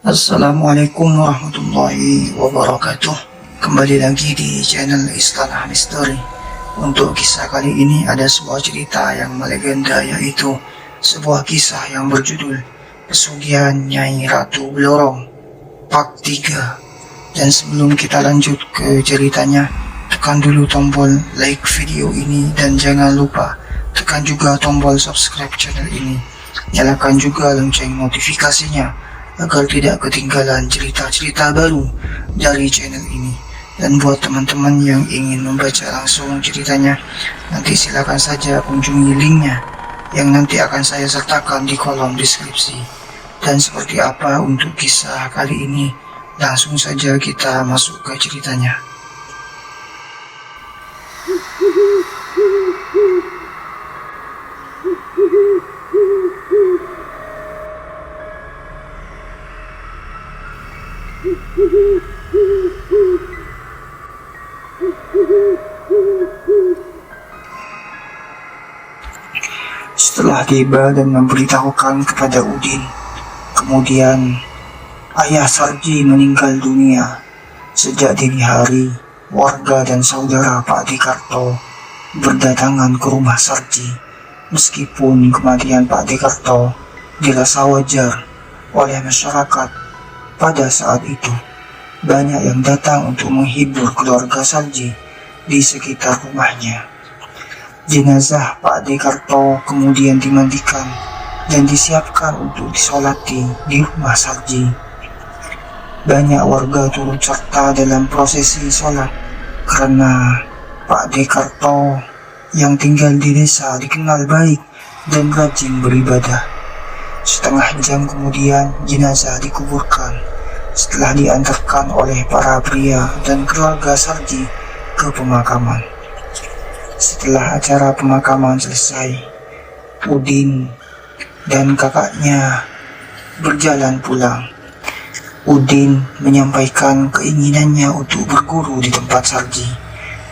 Assalamualaikum warahmatullahi wabarakatuh. Kembali lagi di channel Istana Misteri. Untuk kisah kali ini ada sebuah cerita yang melegenda, yaitu sebuah kisah yang berjudul Pesugihan Nyai Ratu Blorong Part 3. Dan sebelum kita lanjut ke ceritanya, tekan dulu tombol like video ini dan jangan lupa tekan juga tombol subscribe channel ini. Nyalakan juga lonceng notifikasinya agar tidak ketinggalan cerita-cerita baru dari channel ini. Dan buat teman-teman yang ingin membaca langsung ceritanya, nanti silakan saja kunjungi linknya yang nanti akan saya sertakan di kolom deskripsi. Dan seperti apa untuk kisah kali ini, langsung saja kita masuk ke ceritanya. Setelah tiba dan memberitahukan kepada Udin, kemudian ayah Sarji meninggal dunia. Sejak dini hari, warga dan saudara Pak Dekarto berdatangan ke rumah Sarji. Meskipun kematian Pak Dekarto dirasa wajar oleh masyarakat pada saat itu, banyak yang datang untuk menghibur keluarga Sarji di sekitar rumahnya. Jenazah Pak Dekarto kemudian dimandikan dan disiapkan untuk disolati di rumah Sarji. Banyak warga turut serta dalam prosesi sholat karena Pak Dekarto yang tinggal di desa dikenal baik dan rajin beribadah. Setengah jam kemudian jenazah dikuburkan setelah diantarkan oleh para pria dan keluarga Sarji ke pemakaman. Setelah acara pemakaman selesai, Udin dan kakaknya berjalan pulang. Udin menyampaikan keinginannya untuk berguru di tempat Sarji.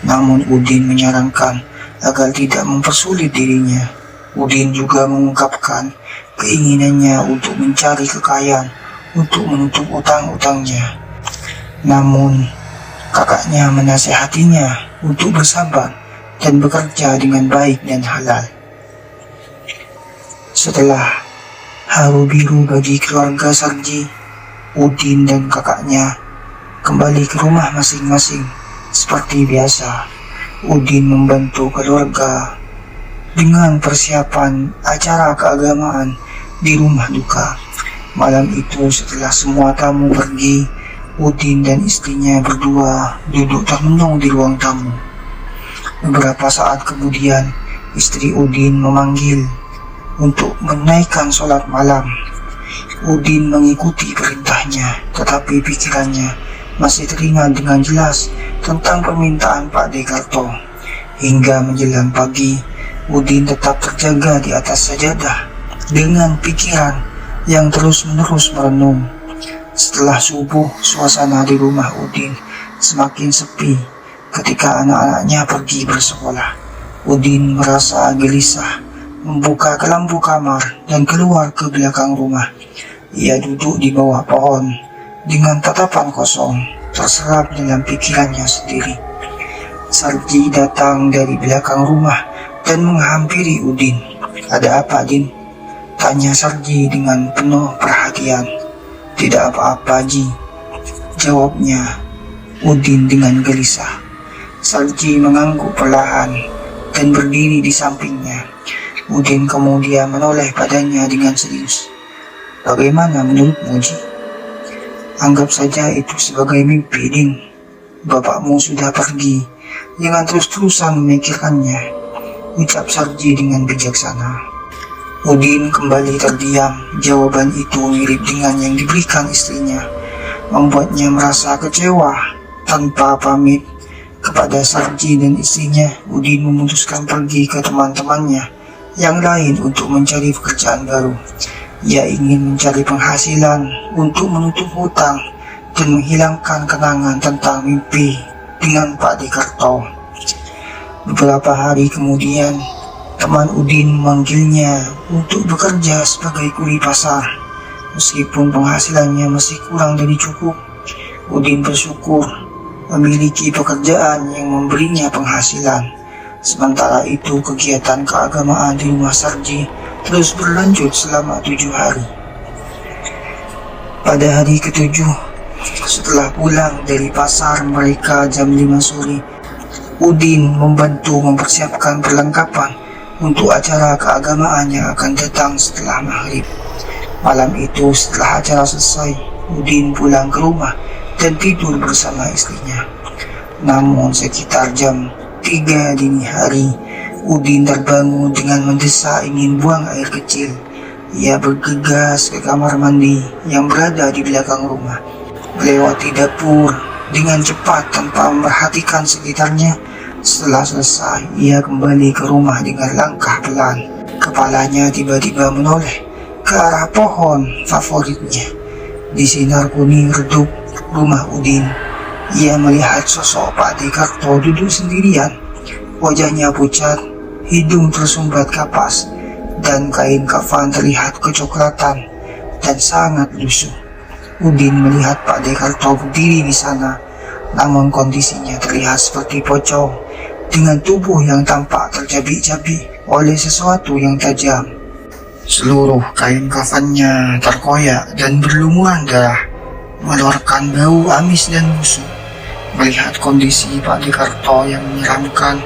Namun Udin menyarankan agar tidak mempersulit dirinya. Udin juga mengungkapkan keinginannya untuk mencari kekayaan untuk menutup utang-utangnya. Namun kakaknya menasihatinya untuk bersabar dan bekerja dengan baik dan halal. Setelah haru biru bagi keluarga Sarji, Udin dan kakaknya kembali ke rumah masing-masing. Seperti biasa, Udin membantu keluarga dengan persiapan acara keagamaan di rumah duka. Malam itu setelah semua tamu pergi, Udin dan istrinya berdua duduk termenung di ruang tamu. Beberapa saat kemudian, istri Udin memanggil untuk menaikkan sholat malam. Udin mengikuti perintahnya, tetapi pikirannya masih teringat dengan jelas tentang permintaan Pak Dekarto. Hingga menjelang pagi, Udin tetap terjaga di atas sajadah dengan pikiran yang terus-menerus merenung. Setelah subuh, suasana di rumah Udin semakin sepi. Ketika anak-anaknya pergi bersekolah, Udin merasa gelisah, membuka kelambu kamar dan keluar ke belakang rumah. Ia duduk di bawah pohon dengan tatapan kosong, terserap dalam pikirannya sendiri. Sarji datang dari belakang rumah dan menghampiri Udin. "Ada apa, Din?" tanya Sarji dengan penuh perhatian. "Tidak apa-apa, Ji," jawabnya Udin dengan gelisah. Sarji mengangguk perlahan dan berdiri di sampingnya. Udin kemudian menoleh padanya dengan serius. "Bagaimana menurutmu, Ji?" "Anggap saja itu sebagai mimpi, Din. Bapakmu sudah pergi. Jangan terus-terusan memikirkannya," ucap Sarji dengan bijaksana. Udin kembali terdiam. Jawaban itu mirip dengan yang diberikan istrinya, membuatnya merasa kecewa. Tanpa pamit kepada Sarji dan istrinya, Udin memutuskan pergi ke teman-temannya yang lain untuk mencari pekerjaan baru. Ia ingin mencari penghasilan untuk menutup hutang dan menghilangkan kenangan tentang mimpi dengan Pak Dekarto. Beberapa hari kemudian, teman Udin memanggilnya untuk bekerja sebagai kuli pasar. Meskipun penghasilannya masih kurang dari cukup, Udin bersyukur memiliki pekerjaan yang memberinya penghasilan. Sementara itu, kegiatan keagamaan di rumah Sarji terus berlanjut selama 7 hari. Pada hari ke-7, setelah pulang dari pasar mereka jam 5 sore, Udin membantu mempersiapkan perlengkapan untuk acara keagamaan yang akan datang setelah maghrib. Malam itu setelah acara selesai, Udin pulang ke rumah dan tidur bersama istrinya. Namun sekitar jam 3 dini hari, Udin terbangun dengan mendesak ingin buang air kecil. Ia bergegas ke kamar mandi yang berada di belakang rumah. Melewati dapur dengan cepat tanpa memperhatikan sekitarnya. Setelah selesai, ia kembali ke rumah dengan langkah pelan. Kepalanya tiba-tiba menoleh ke arah pohon favoritnya. Di sinar kuning redup rumah Udin, ia melihat sosok Pak Dekarto duduk sendirian. Wajahnya pucat, hidung tersumbat kapas, dan kain kafan terlihat kecoklatan dan sangat lusuh. Udin melihat Pak Dekarto berdiri di sana, namun kondisinya terlihat seperti pocong, dengan tubuh yang tampak terjabik-jabik oleh sesuatu yang tajam. Seluruh kain kafannya terkoyak dan berlumuran darah, mengeluarkan bau amis dan busuk. Melihat kondisi Pak Dekarto yang menyeramkan,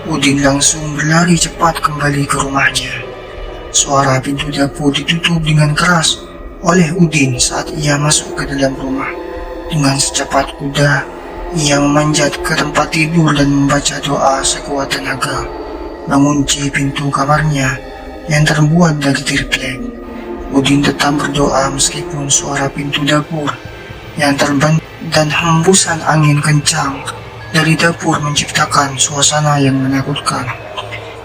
Udin langsung berlari cepat kembali ke rumahnya. Suara pintu dapur ditutup dengan keras oleh Udin saat ia masuk ke dalam rumah. Dengan secepat kuda, ia memanjat ke tempat tidur dan membaca doa sekuat tenaga, mengunci pintu kamarnya yang terbuat dari triplek. Udin tetap berdoa meskipun suara pintu dapur yang terbanting dan hembusan angin kencang dari dapur menciptakan suasana yang menakutkan.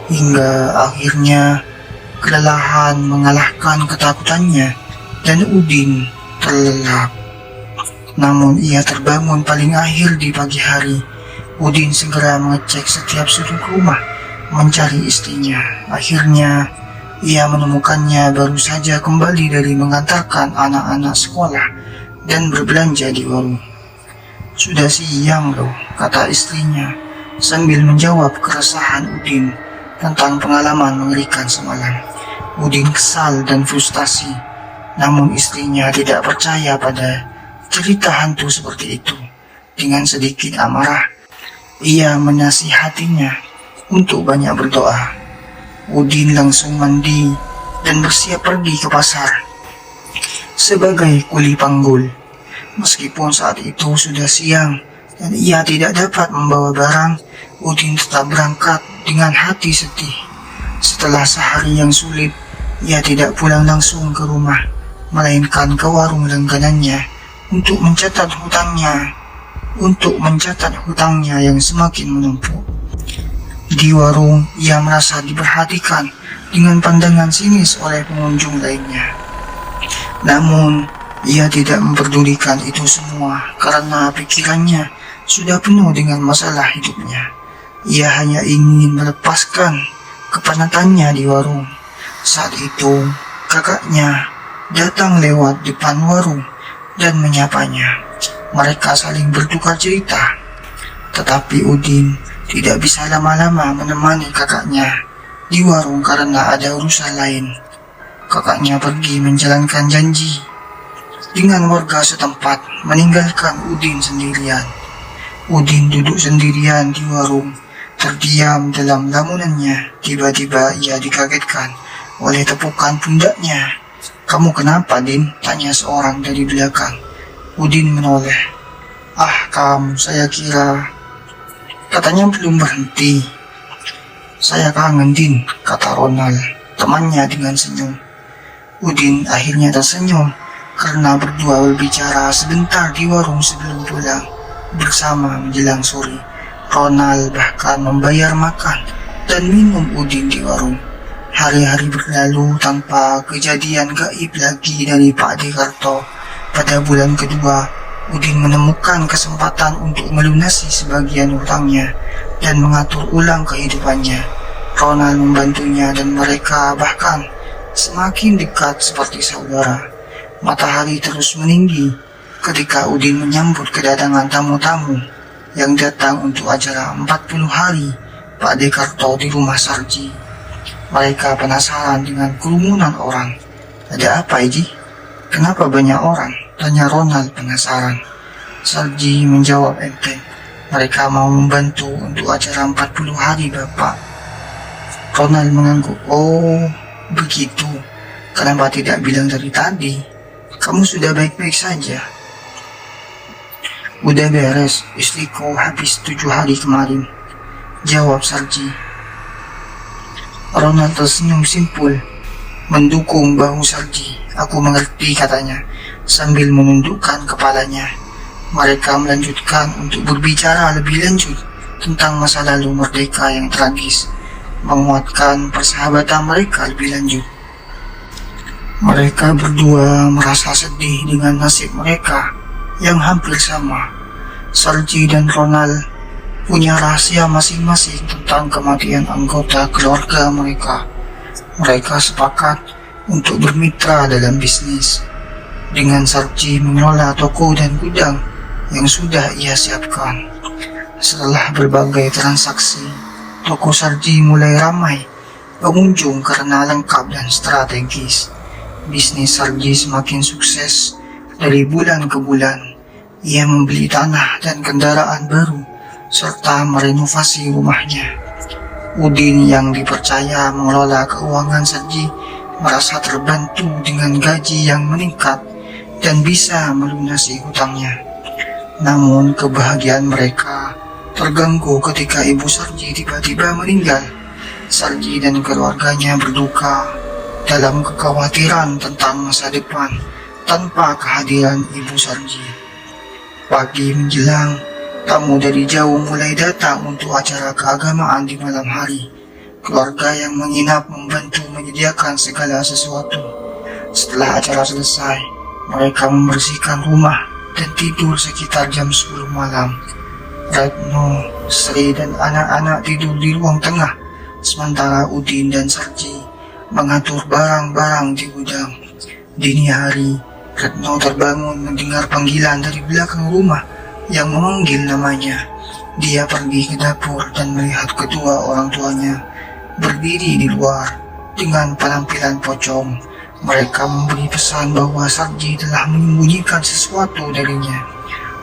Hingga akhirnya kelelahan mengalahkan ketakutannya dan Udin terlelap. Namun ia terbangun paling akhir di pagi hari. Udin segera mengecek setiap sudut rumah mencari istrinya. Akhirnya ia menemukannya baru saja kembali dari mengantarkan anak-anak sekolah dan berbelanja di warung. "Sudah siang loh," kata istrinya sambil menjawab keresahan Udin tentang pengalaman mengerikan semalam. Udin kesal dan frustasi, namun istrinya tidak percaya pada cerita hantu seperti itu. Dengan sedikit amarah, ia menasihatinya untuk banyak berdoa. Udin langsung mandi dan bersiap pergi ke pasar sebagai kuli panggul. Meskipun saat itu sudah siang dan ia tidak dapat membawa barang, Udin tetap berangkat dengan hati sedih. Setelah sehari yang sulit, ia tidak pulang langsung ke rumah, melainkan ke warung langganannya untuk mencatat hutangnya yang semakin menumpuk. Di warung, ia merasa diperhatikan dengan pandangan sinis oleh pengunjung lainnya. Namun, ia tidak memperdulikan itu semua karena pikirannya sudah penuh dengan masalah hidupnya. Ia hanya ingin melepaskan kepenatannya di warung. Saat itu, kakaknya datang lewat depan warung dan menyapanya. Mereka saling bertukar cerita. Tetapi Udin tidak bisa lama-lama menemani kakaknya di warung karena ada urusan lain. Kakaknya pergi menjalankan janji dengan warga setempat, meninggalkan Udin sendirian. Udin duduk sendirian di warung, terdiam dalam lamunannya. Tiba-tiba ia dikagetkan oleh tepukan pundaknya. "Kamu kenapa, Din?" tanya seorang dari belakang. Udin menoleh. "Ah, kamu, saya kira..." Katanya belum berhenti. "Saya kangen, Din," kata Ronald, temannya dengan senyum. Udin akhirnya tersenyum karena berdua berbicara sebentar di warung sebelum pulang bersama menjelang sore. Ronald bahkan membayar makan dan minum Udin di warung. Hari-hari berlalu tanpa kejadian gaib lagi dari Pak Dekarto. Pada bulan kedua, Udin menemukan kesempatan untuk melunasi sebagian hutangnya dan mengatur ulang kehidupannya. Ronald membantunya dan mereka bahkan semakin dekat seperti saudara. Matahari terus meninggi ketika Udin menyambut kedatangan tamu-tamu yang datang untuk acara 40 hari Pak Dekarto di rumah Sarji. Mereka penasaran dengan kerumunan orang. Ada apa, Ji? Kenapa banyak orang? Tanya Ronald penasaran. Sarji menjawab enteng. Mereka mau membantu untuk acara 40 hari, Bapak. Ronald mengangguk. Oh, begitu. Kenapa tidak bilang dari tadi? Kamu sudah baik-baik saja. Udah beres, istriku habis 7 hari kemarin, jawab Sarji. Ronald tersenyum simpul, mendukung bahu Sarji. Aku mengerti, katanya, sambil menundukkan kepalanya. Mereka melanjutkan untuk berbicara lebih lanjut tentang masa lalu merdeka yang tragis, menguatkan persahabatan mereka lebih lanjut. Mereka berdua merasa sedih dengan nasib mereka yang hampir sama. Sarji dan Ronald punya rahasia masing-masing tentang kematian anggota keluarga mereka. Mereka sepakat untuk bermitra dalam bisnis, dengan Sarji mengelola toko dan gudang yang sudah ia siapkan. Setelah berbagai transaksi, toko Sarji mulai ramai pengunjung karena lengkap dan strategis. Bisnis Sarji semakin sukses dari bulan ke bulan. Ia membeli tanah dan kendaraan baru serta merenovasi rumahnya. Udin yang dipercaya mengelola keuangan Sarji merasa terbantu dengan gaji yang meningkat dan bisa melunasi hutangnya. Namun kebahagiaan mereka terganggu ketika ibu Sarji tiba-tiba meninggal. Sarji dan keluarganya berduka dalam kekhawatiran tentang masa depan tanpa kehadiran ibu Sarji. Pagi menjelang, tamu dari jauh mulai datang untuk acara keagamaan di malam hari. Keluarga yang menginap membantu menyediakan segala sesuatu. Setelah acara selesai, mereka membersihkan rumah dan tidur sekitar jam 10 malam. Retno, Sri dan anak-anak tidur di ruang tengah, sementara Udin dan Sarji mengatur barang-barang di gudang. Dini hari, Retno terbangun mendengar panggilan dari belakang rumah yang memanggil namanya. Dia pergi ke dapur dan melihat kedua orang tuanya berdiri di luar dengan penampilan pocong. Mereka memberi pesan bahwa Sarji telah menyembunyikan sesuatu darinya.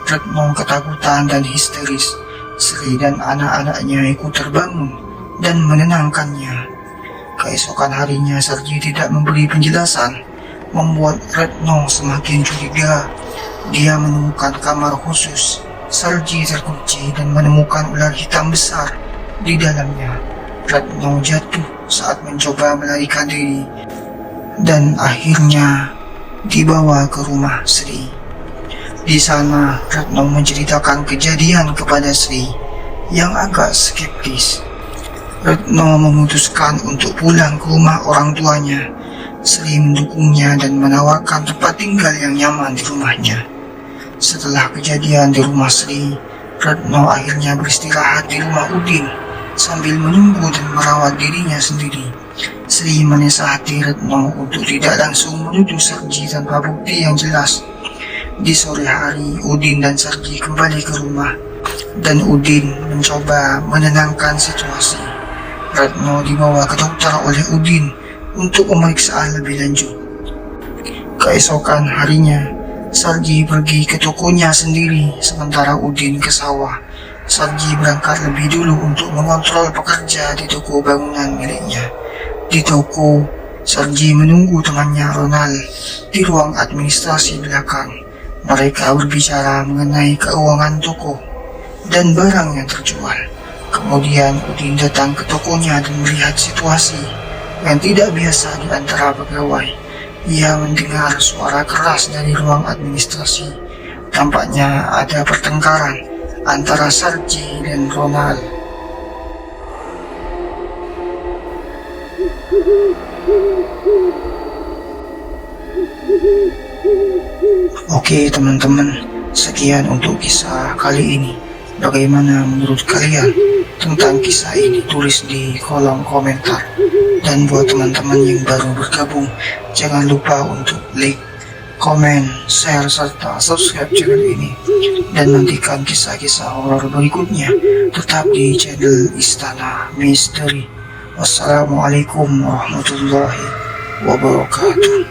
Retno ketakutan dan histeris. Sri dan anak-anaknya ikut terbangun dan menenangkannya. Keesokan harinya Sarji tidak memberi penjelasan, membuat Retno semakin curiga. Dia menemukan kamar khusus. Sarji terkunci dan menemukan ular hitam besar di dalamnya. Retno jatuh saat mencoba melarikan diri dan akhirnya dibawa ke rumah Sri. Di sana Retno menceritakan kejadian kepada Sri yang agak skeptis. Retno memutuskan untuk pulang ke rumah orang tuanya. Sri mendukungnya dan menawarkan tempat tinggal yang nyaman di rumahnya. Setelah kejadian di rumah Sri, Retno akhirnya beristirahat di rumah Udin sambil menunggu dan merawat dirinya sendiri. Sri menasihati Retno untuk tidak langsung menuduh Sarji tanpa bukti yang jelas. Di sore hari, Udin dan Sarji kembali ke rumah dan Udin mencoba menenangkan situasi. Retno dibawa ke dokter oleh Udin untuk pemeriksaan lebih lanjut. Keesokan harinya, Sarji pergi ke tokonya sendiri, sementara Udin ke sawah. Sarji berangkat lebih dulu untuk mengontrol pekerja di toko bangunan miliknya. Di toko, Sarji menunggu temannya Ronald di ruang administrasi belakang. Mereka berbicara mengenai keuangan toko dan barang yang terjual. Kemudian Udin datang ke tokonya dan melihat situasi yang tidak biasa di antara pegawai. Ia mendengar suara keras dari ruang administrasi. Tampaknya ada pertengkaran antara Sarji dan Ronald. Oke teman-teman, sekian untuk kisah kali ini. Bagaimana menurut kalian tentang kisah ini? Tulis di kolom komentar. Dan buat teman-teman yang baru bergabung, jangan lupa untuk like, komen, share, serta subscribe channel ini. Dan nantikan kisah-kisah horor berikutnya tetap di channel Istana Misteri. Wassalamualaikum warahmatullahi wabarakatuh.